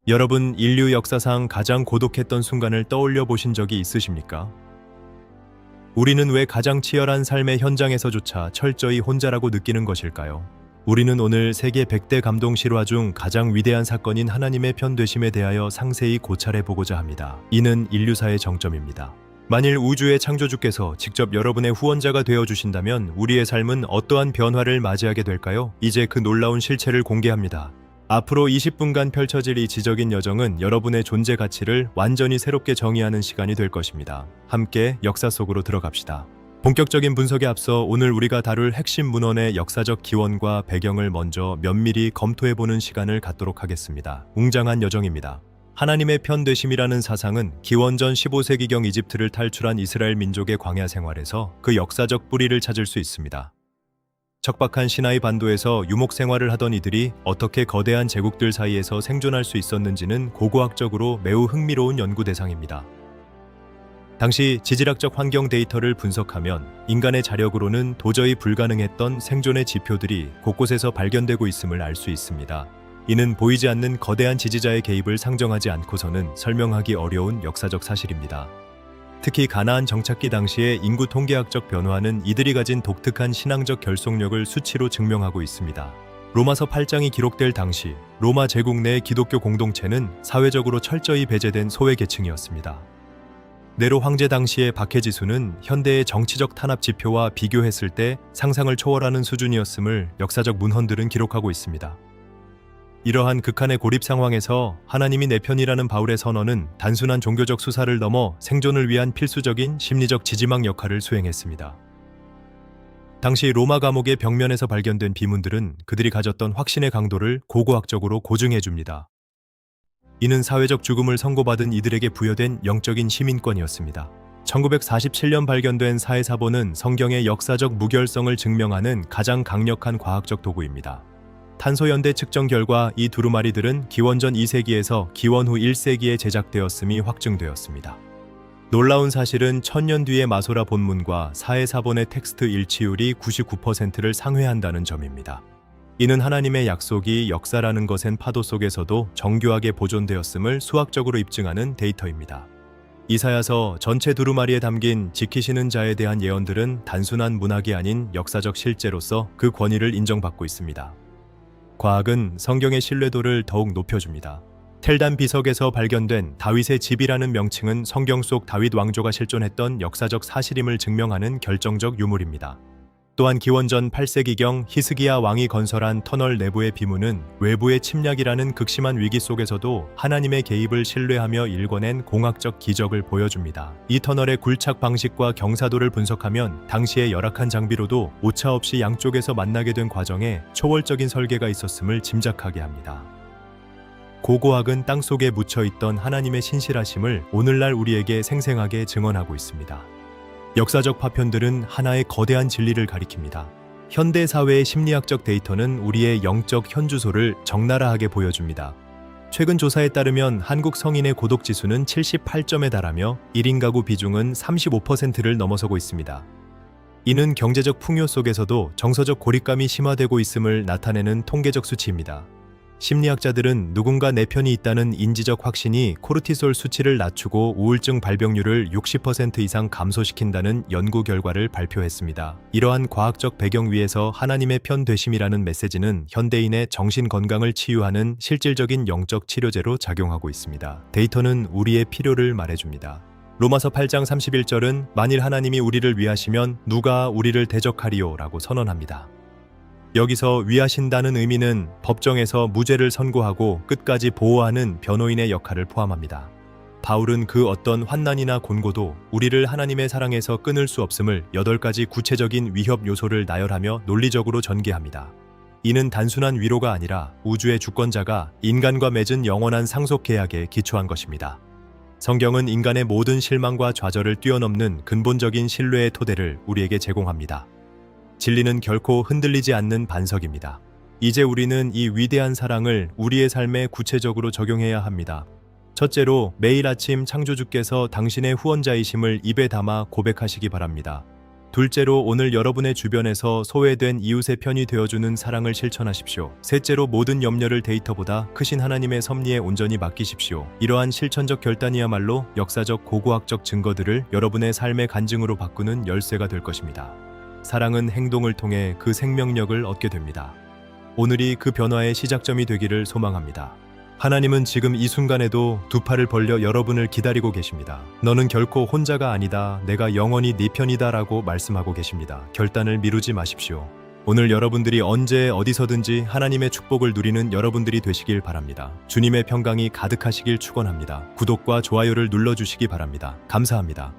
여러분, 인류 역사상 가장 고독했던 순간을 떠올려 보신 적이 있으십니까? 우리는 왜 가장 치열한 삶의 현장에서조차 철저히 혼자라고 느끼는 것일까요? 우리는 오늘 세계 100대 감동 실화 중 가장 위대한 사건인 하나님의 편되심에 대하여 상세히 고찰해 보고자 합니다. 이는 인류사의 정점입니다. 만일 우주의 창조주께서 직접 여러분의 후원자가 되어 주신다면 우리의 삶은 어떠한 변화를 맞이하게 될까요? 이제 그 놀라운 실체를 공개합니다. 앞으로 20분간 펼쳐질 이 지적인 여정은 여러분의 존재 가치를 완전히 새롭게 정의하는 시간이 될 것입니다. 함께 역사 속으로 들어갑시다. 본격적인 분석에 앞서 오늘 우리가 다룰 핵심 문헌의 역사적 기원과 배경을 먼저 면밀히 검토해보는 시간을 갖도록 하겠습니다. 웅장한 여정입니다. 하나님의 편되심이라는 사상은 기원전 15세기경 이집트를 탈출한 이스라엘 민족의 광야 생활에서 그 역사적 뿌리를 찾을 수 있습니다. 척박한 시나이 반도에서 유목 생활을 하던 이들이 어떻게 거대한 제국들 사이에서 생존할 수 있었는지는 고고학적으로 매우 흥미로운 연구 대상입니다. 당시 지질학적 환경 데이터를 분석하면 인간의 자력으로는 도저히 불가능했던 생존의 지표들이 곳곳에서 발견되고 있음을 알 수 있습니다. 이는 보이지 않는 거대한 지지자의 개입을 상정하지 않고서는 설명하기 어려운 역사적 사실입니다. 특히 가나안 정착기 당시의 인구 통계학적 변화는 이들이 가진 독특한 신앙적 결속력을 수치로 증명하고 있습니다. 로마서 8장이 기록될 당시 로마 제국 내 기독교 공동체는 사회적으로 철저히 배제된 소외 계층이었습니다. 네로 황제 당시의 박해지수는 현대의 정치적 탄압 지표와 비교했을 때 상상을 초월하는 수준이었음을 역사적 문헌들은 기록하고 있습니다. 이러한 극한의 고립 상황에서 하나님이 내 편이라는 바울의 선언은 단순한 종교적 수사를 넘어 생존을 위한 필수적인 심리적 지지막 역할을 수행했습니다. 당시 로마 감옥의 벽면에서 발견된 비문들은 그들이 가졌던 확신의 강도를 고고학적으로 고증해줍니다. 이는 사회적 죽음을 선고받은 이들에게 부여된 영적인 시민권이었습니다. 1947년 발견된 사해사본은 성경의 역사적 무결성을 증명하는 가장 강력한 과학적 도구입니다. 탄소연대 측정 결과 이 두루마리들은 기원전 2세기에서 기원 후 1세기에 제작되었음이 확증되었습니다. 놀라운 사실은 1000년 뒤의 마소라 본문과 사해사본의 텍스트 일치율이 99%를 상회한다는 점입니다. 이는 하나님의 약속이 역사라는 것엔 파도 속에서도 정교하게 보존되었음을 수학적으로 입증하는 데이터입니다. 이사야서 전체 두루마리에 담긴 지키시는 자에 대한 예언들은 단순한 문학이 아닌 역사적 실제로서 그 권위를 인정받고 있습니다. 과학은 성경의 신뢰도를 더욱 높여줍니다. 텔단 비석에서 발견된 다윗의 집이라는 명칭은 성경 속 다윗 왕조가 실존했던 역사적 사실임을 증명하는 결정적 유물입니다. 또한 기원전 8세기경 히스기야 왕이 건설한 터널 내부의 비문은 외부의 침략이라는 극심한 위기 속에서도 하나님의 개입을 신뢰하며 일궈낸 공학적 기적을 보여줍니다. 이 터널의 굴착 방식과 경사도를 분석하면 당시의 열악한 장비로도 오차 없이 양쪽에서 만나게 된 과정에 초월적인 설계가 있었음을 짐작하게 합니다. 고고학은 땅속에 묻혀있던 하나님의 신실하심을 오늘날 우리에게 생생하게 증언하고 있습니다. 역사적 파편들은 하나의 거대한 진리를 가리킵니다. 현대 사회의 심리학적 데이터는 우리의 영적 현주소를 적나라하게 보여줍니다. 최근 조사에 따르면 한국 성인의 고독 지수는 78점에 달하며 1인 가구 비중은 35%를 넘어서고 있습니다. 이는 경제적 풍요 속에서도 정서적 고립감이 심화되고 있음을 나타내는 통계적 수치입니다. 심리학자들은 누군가 내 편이 있다는 인지적 확신이 코르티솔 수치를 낮추고 우울증 발병률을 60% 이상 감소시킨다는 연구 결과를 발표했습니다. 이러한 과학적 배경 위에서 하나님의 편되심이라는 메시지는 현대인의 정신 건강을 치유하는 실질적인 영적 치료제로 작용하고 있습니다. 데이터는 우리의 필요를 말해줍니다. 로마서 8장 31절은 만일 하나님이 우리를 위하시면 누가 우리를 대적하리요 라고 선언합니다. 여기서 위하신다는 의미는 법정에서 무죄를 선고하고 끝까지 보호하는 변호인의 역할을 포함합니다. 바울은 그 어떤 환난이나 곤고도 우리를 하나님의 사랑에서 끊을 수 없음을 8가지 구체적인 위협 요소를 나열하며 논리적으로 전개합니다. 이는 단순한 위로가 아니라 우주의 주권자가 인간과 맺은 영원한 상속 계약에 기초한 것입니다. 성경은 인간의 모든 실망과 좌절을 뛰어넘는 근본적인 신뢰의 토대를 우리에게 제공합니다. 진리는 결코 흔들리지 않는 반석입니다. 이제 우리는 이 위대한 사랑을 우리의 삶에 구체적으로 적용해야 합니다. 첫째로 매일 아침 창조주께서 당신의 후원자이심을 입에 담아 고백하시기 바랍니다. 둘째로, 오늘 여러분의 주변에서 소외된 이웃의 편이 되어주는 사랑을 실천하십시오. 셋째로, 모든 염려를 데이터보다 크신 하나님의 섭리에 온전히 맡기십시오. 이러한 실천적 결단이야말로 역사적 고고학적 증거들을 여러분의 삶의 간증으로 바꾸는 열쇠가 될 것입니다. 사랑은 행동을 통해 그 생명력을 얻게 됩니다. 오늘이 그 변화의 시작점이 되기를 소망합니다. 하나님은 지금 이 순간에도 두 팔을 벌려 여러분을 기다리고 계십니다. 너는 결코 혼자가 아니다. 내가 영원히 네 편이다 라고 말씀하고 계십니다. 결단을 미루지 마십시오. 오늘 여러분들이 언제 어디서든지 하나님의 축복을 누리는 여러분들이 되시길 바랍니다. 주님의 평강이 가득하시길 축원합니다. 구독과 좋아요를 눌러주시기 바랍니다. 감사합니다.